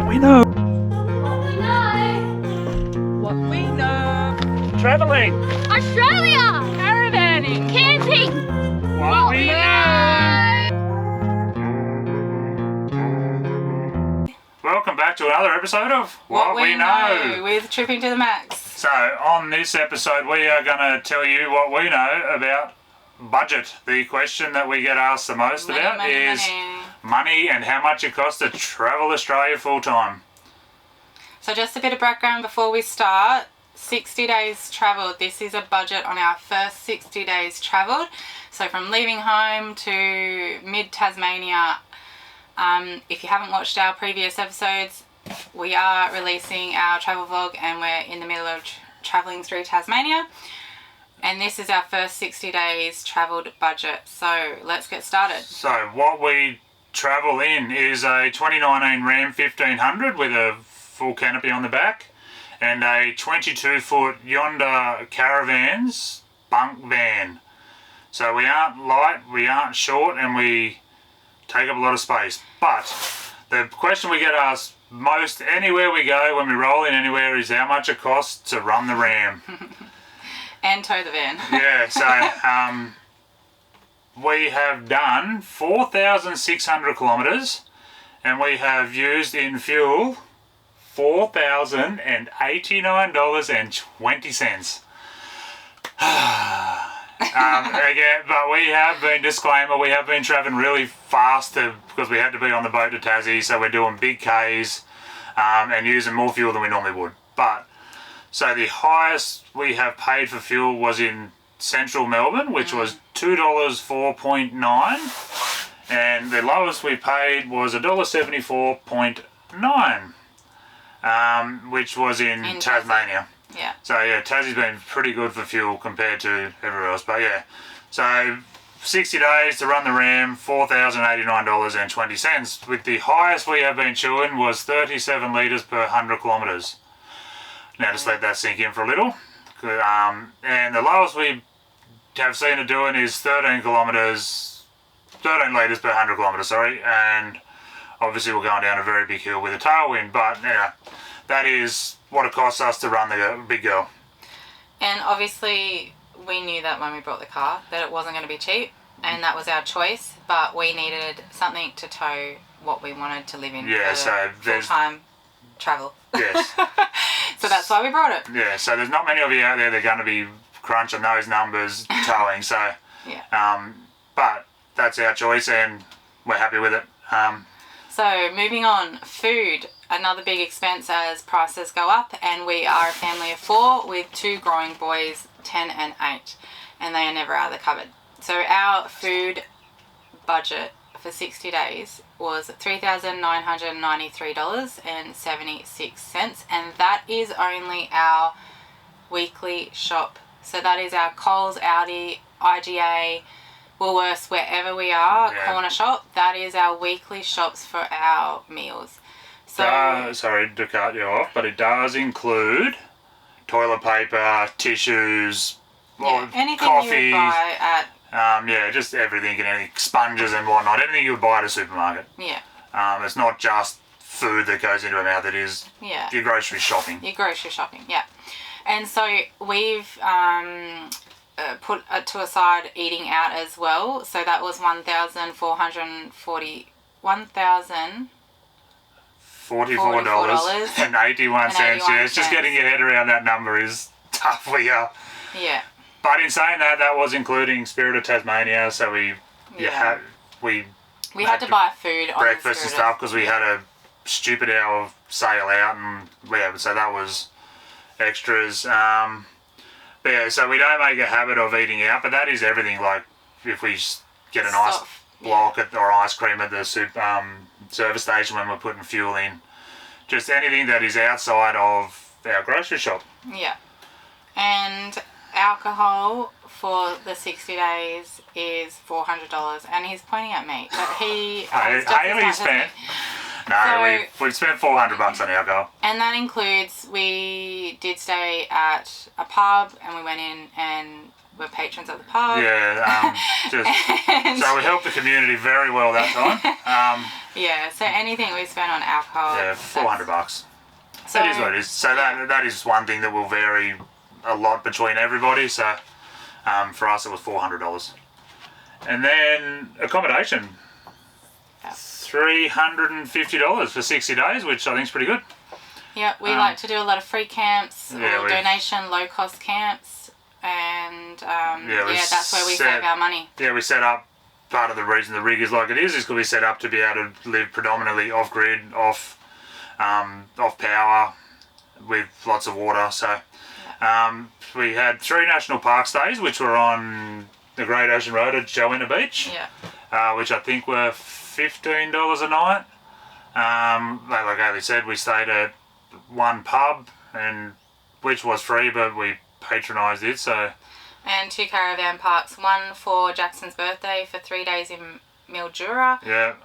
we know. What we know. What we know. Traveling. Australia. Caravanning. Camping. What we know. Welcome back to another episode of What We Know. With Tripping to the Max. So, on this episode, we are going to tell you what we know about budget. The question that we get asked the most about is money and how much it costs to travel Australia full time. So just a bit of background before we start. 60 days travelled. This is a budget on our first 60 days travelled. So from leaving home to mid-Tasmania. If you haven't watched our previous episodes, we are releasing our travel vlog and we're in the middle of travelling through Tasmania. And this is our first 60 days travelled budget. So let's get started. So what we travel in is a 2019 Ram 1500 with a full canopy on the back and a 22-foot Yonder Caravans bunk van. So we aren't light, we aren't short, and we take up a lot of space. But the question we get asked most anywhere we go, when we roll in anywhere, is how much it costs to run the Ram. And tow the van. Yeah, so we have done 4,600 kilometres and we have used in fuel $4,089.20. Again, but we have been, disclaimer, we have been travelling really fast because we had to be on the boat to Tassie, so we're doing big Ks and using more fuel than we normally would. But so the highest we have paid for fuel was in central Melbourne, which was $2.04.9, and the lowest we paid was $1.74.9, which was in Tasmania. Yeah. So yeah, Tassie's been pretty good for fuel compared to everywhere else. But yeah, so 60 days to run the Ram, $4,089.20. With the highest we have been chewing was 37 litres per 100 kilometres. Now just let that sink in for a little. And the lowest we have seen it doing is 13 litres per 100 kilometres, and obviously we're going down a very big hill with a tailwind, but yeah, that is what it costs us to run the big girl. And obviously we knew that when we brought the car that it wasn't going to be cheap, and that was our choice, but we needed something to tow what we wanted to live in for full-time travel. Yes. So that's why we brought it. Yeah, so there's not many of you out there that are going to be crunching those numbers towing, so yeah. But that's our choice and we're happy with it. So moving on, food, another big expense as prices go up, and we are a family of 4 with 2 growing boys, 10 and 8, and they are never out of the cupboard. So our food budget for 60 days was $3,993.76, and that is only our weekly shop. So that is our Coles, Aldi, IGA, Woolworths, wherever we are, corner shop. That is our weekly shops for our meals. So sorry to cut you off, but it does include toilet paper, tissues, anything coffee, you would buy at just everything and anything, sponges and whatnot, anything you would buy at a supermarket. Yeah. It's not just food that goes into a mouth, it is your grocery shopping. Your grocery shopping, yeah. And so we've put to aside eating out as well. So that was $1,441. $44.81. Yeah, it's just getting your head around that number is tough for you. Yeah. But in saying that, that was including Spirit of Tasmania, so we had to buy food on breakfast and stuff because we had a stupid hour sail out, and so that was extras. But yeah, so we don't make a habit of eating out, but that is everything. Like if we get an ice block or ice cream at the service station when we're putting fuel in, just anything that is outside of our grocery shop. Yeah. And alcohol for the 60 days is $400, and he's pointing at me, but he Haley spent. No, we've spent $400 on alcohol. And that includes, we did stay at a pub and we went in and we're patrons of the pub. Yeah, so we helped the community very well that time. Yeah, so anything we spend on alcohol. Yeah, $400. So, That is what it is. So that is one thing that will vary a lot between everybody. So for us, it was $400. And then accommodation, Yeah. $350 for 60 days, which I think is pretty good. Yeah, we like to do a lot of free camps, Yeah, or donation, low-cost camps, and that's where we set- save our money. Yeah, we set up. Part of the reason the rig is like it is because we set up to be able to live predominantly off grid, off power, with lots of water. So we had 3 national park stays, which were on the Great Ocean Road at Joanna Beach, which I think were $15 a night. Like Ali said, we stayed at one pub, and which was free, but we patronised it. So. And 2 caravan parks, one for Jackson's birthday for 3 days in Mildura,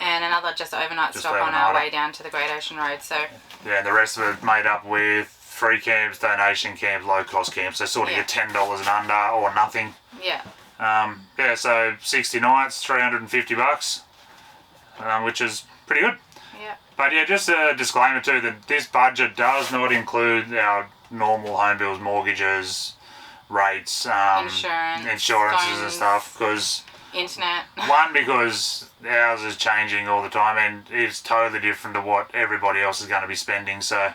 and another just overnight stop on our way down to the Great Ocean Road. So yeah, and the rest of it made up with free camps, donation camps, low cost camps. So sort of get $10 and under or nothing. Yeah. So 60 nights, $350, which is pretty good. Yeah. But yeah, just a disclaimer too that this budget does not include our normal home bills, mortgages, rates, insurances and phones, stuff, because internet. one, because ours is changing all the time and it's totally different to what everybody else is going to be spending. So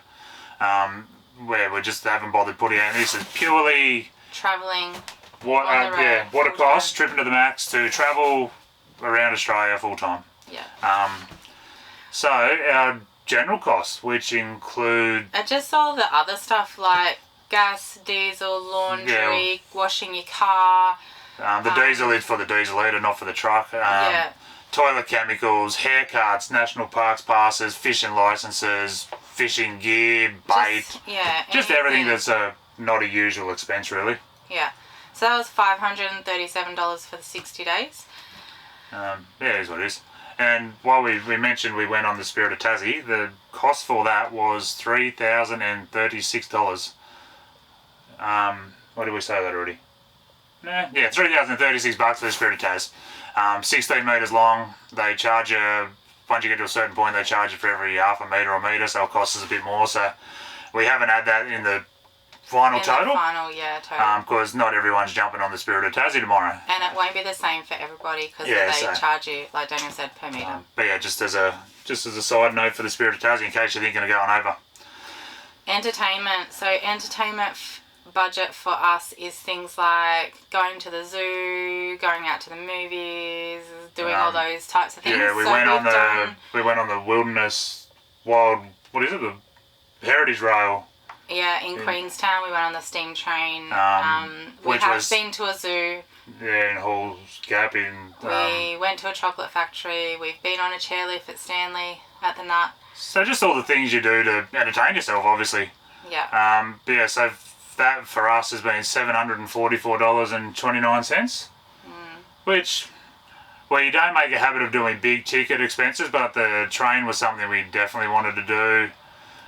we just haven't bothered putting out. This is purely Travelling. what on the road what it full costs, time. tripping to the max to travel around Australia full time. Yeah. So our general costs, which include Just all the other stuff like gas, diesel, laundry, washing your car. the diesel is for the diesel heater, not for the truck. Toilet chemicals, haircuts, national parks passes, fishing licenses, fishing gear, bait, just everything that's not a usual expense really. Yeah. So that was $537 for the 60 days. It is what it is. And while we mentioned we went on the Spirit of Tassie, the cost for that was $3,036. What did we say that already? Yeah, $3,036 for the Spirit of Tas. 16 metres long. They charge you, once you get to a certain point, they charge you for every half a metre or metre, so it costs us a bit more. So we haven't had that in the final total. Total. Because not everyone's jumping on the Spirit of Tassie tomorrow. And it won't be the same for everybody because they charge you, like Daniel said, per metre. But yeah, just as a side note for the Spirit of Tassie, in case you're thinking of going over. Entertainment. So entertainment budget for us is things like going to the zoo, going out to the movies, doing all those types of things. Yeah, we went on the Wilderness Wild. What is it? The Heritage Rail. Yeah, in Queenstown we went on the steam train. We have been to a zoo. Yeah, in Halls Gap we went to a chocolate factory. We've been on a chairlift at Stanley at the Nut. So just all the things you do to entertain yourself, obviously. Yeah. So that for us has been $744.29, which, well, you don't make a habit of doing big ticket expenses, but the train was something we definitely wanted to do.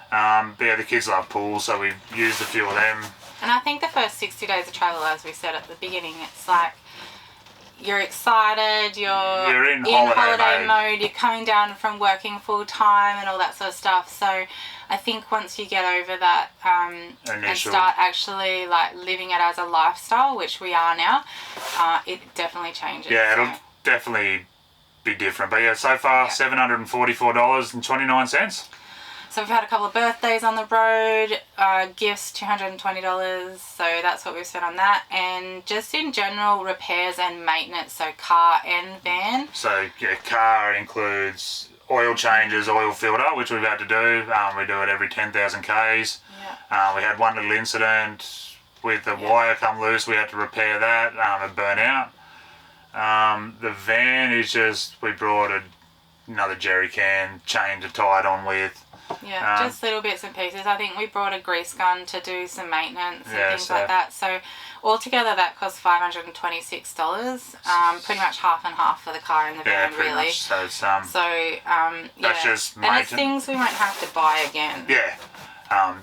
The kids love pools, so we used a few of them. And I think the first 60 days of travel, as we said at the beginning, it's like you're excited, you're in holiday mode, you're coming down from working full time and all that sort of stuff. So I think once you get over that and start actually like living it as a lifestyle, which we are now, it definitely changes. Yeah, it'll definitely be different. But yeah, so far $744.29. So we've had a couple of birthdays on the road, gifts $220, so that's what we've spent on that. And just in general, repairs and maintenance, so car and van. So yeah, car includes oil changes, oil filter, which we've had to do. We do it every 10,000 Ks. Yeah. We had one little incident with the wire come loose. We had to repair that. It burnt out. The van is just, we brought another jerry can chain to tie it on with. Yeah, just little bits and pieces. I think we brought a grease gun to do some maintenance and things like that. So altogether that cost $526. Pretty much half and half for the car and the van, really. Much. So it's, that's just and it's things we won't have to buy again. Yeah.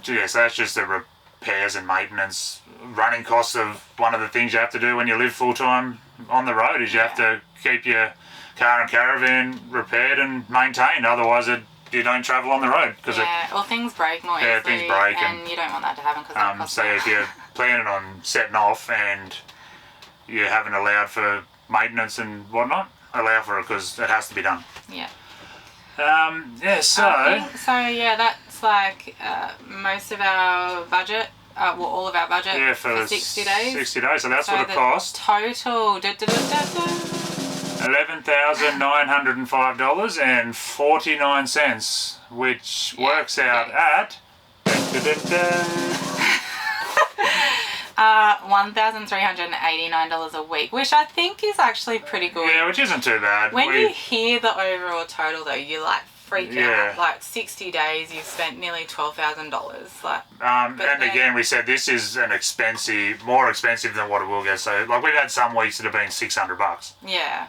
So that's just the repairs and maintenance running costs of one of the things you have to do when you live full time on the road is you have to keep your car and caravan repaired and maintained. Otherwise, you don't travel on the road because or things break more easily. things break and you don't want that to happen because that costs so more. if you're planning on setting off and you haven't allowed for maintenance and whatnot, allow for it because it has to be done. Yeah. So That's like most of our budget. All of our budget for 60 days. 60 days, so that's So what it the cost. Total. $11,905.49, which works out at $1,389 a week, which I think is actually pretty good. Yeah, which isn't too bad. When you hear the overall total, though, you like freak out. Like 60 days, you've spent nearly $12,000. Like, again, we said this is more expensive than what it will get. So, like, we've had some weeks that have been $600. Yeah.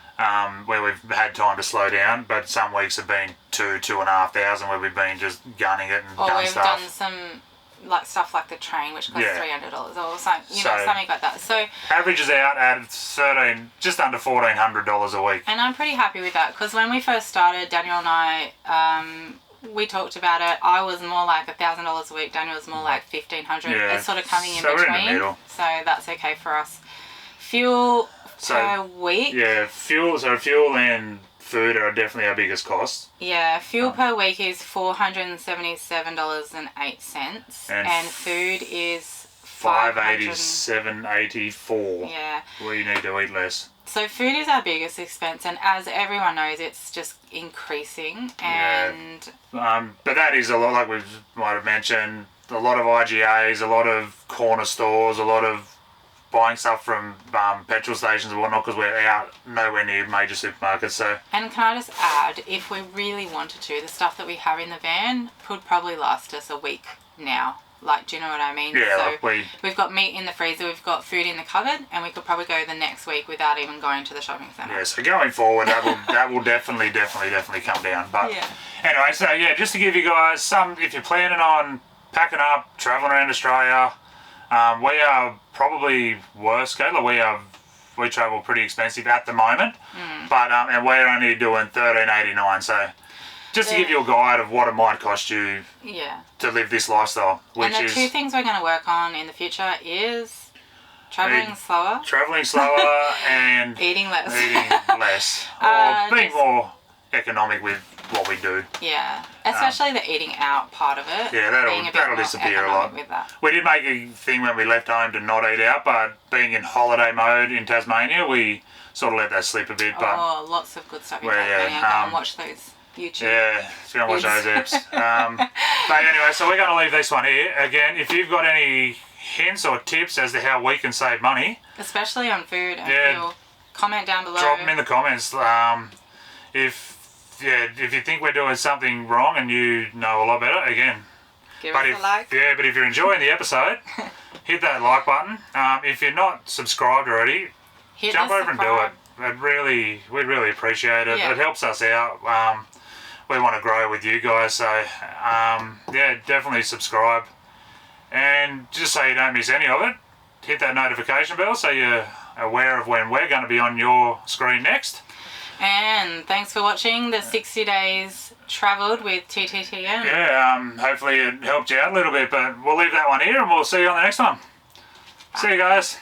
Where we've had time to slow down, but some weeks have been $2,500 where we've been just gunning it and done we've stuff. done some like stuff like the train, which costs $300 or something, something like that. So averages out at just under $1,400 a week. And I'm pretty happy with that because when we first started, Daniel and I, we talked about it. I was more like $1,000 a week. Daniel was more like $1,500. Yeah. It's sort of coming in So between. we're in the middle. So that's okay for us. Fuel per week. Yeah, fuel and food are definitely our biggest costs. Yeah, fuel per week is $477.08, and food is $587.84. Yeah. We need to eat less. So food is our biggest expense, and as everyone knows, it's just increasing. And but that is a lot, like we might have mentioned, a lot of IGAs, a lot of corner stores, a lot of buying stuff from petrol stations and whatnot because we're out nowhere near major supermarkets. So. And can I just add, if we really wanted to, the stuff that we have in the van could probably last us a week now. Like, do you know what I mean? Yeah, so we've got meat in the freezer, we've got food in the cupboard, and we could probably go the next week without even going to the shopping centre. Yeah, so going forward, that will definitely come down. But anyway, so just to give you guys some, if you're planning on packing up, travelling around Australia, we are probably worse, Kayla. We travel pretty expensive at the moment, but and we're only doing $13.89. So just to give you a guide of what it might cost you to live this lifestyle. And the two things we're going to work on in the future is travelling slower and eating less, or being more economic with what we do. Yeah, especially the eating out part of it. Yeah, that'll disappear a lot. With that. We did make a thing when we left home to not eat out, but being in holiday mode in Tasmania, we sort of let that slip a bit. But lots of good stuff in Tasmania. Go and watch those YouTube. Yeah, just go and watch those apps. But anyway, so we're going to leave this one here. Again, if you've got any hints or tips as to how we can save money, especially on food and fuel, comment down below. Drop them in the comments. If you think we're doing something wrong and you know a lot better, again, give us a like. Yeah, but if you're enjoying the episode, hit that like button. If you're not subscribed already, jump over and do it. We'd really appreciate it. It helps us out. We want to grow with you guys, so definitely subscribe. And just so you don't miss any of it, hit that notification bell so you're aware of when we're going to be on your screen next. And thanks for watching the 60 days travelled with TTTM. Yeah, hopefully it helped you out a little bit, but we'll leave that one here and we'll see you on the next one. See you guys.